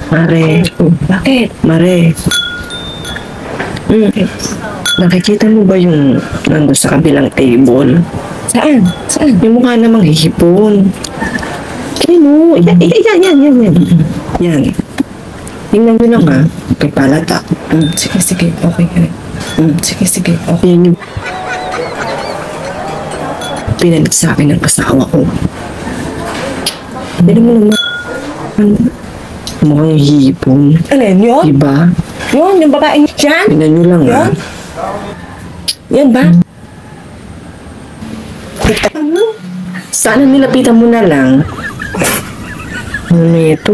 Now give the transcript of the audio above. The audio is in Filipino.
Mare. Bakit? Mare. Nakikita mo ba yung nandun sa kabilang table? Saan? Saan? Yung mukha namang hihipon. Ano? Yan. Yan. Tingnan nyo lang ha. Kay palata. Sige. Okay. Sige. Okay. Yan yung pinalit sa akin ng asawa ko. Tignan mo naman. Mukhang hihipon. Ano yun? Diba? Yun, yung babaeng dyan? Tingnan nyo lang ha. Yan ba? Sana nilapitan mo na lang. Ano ito?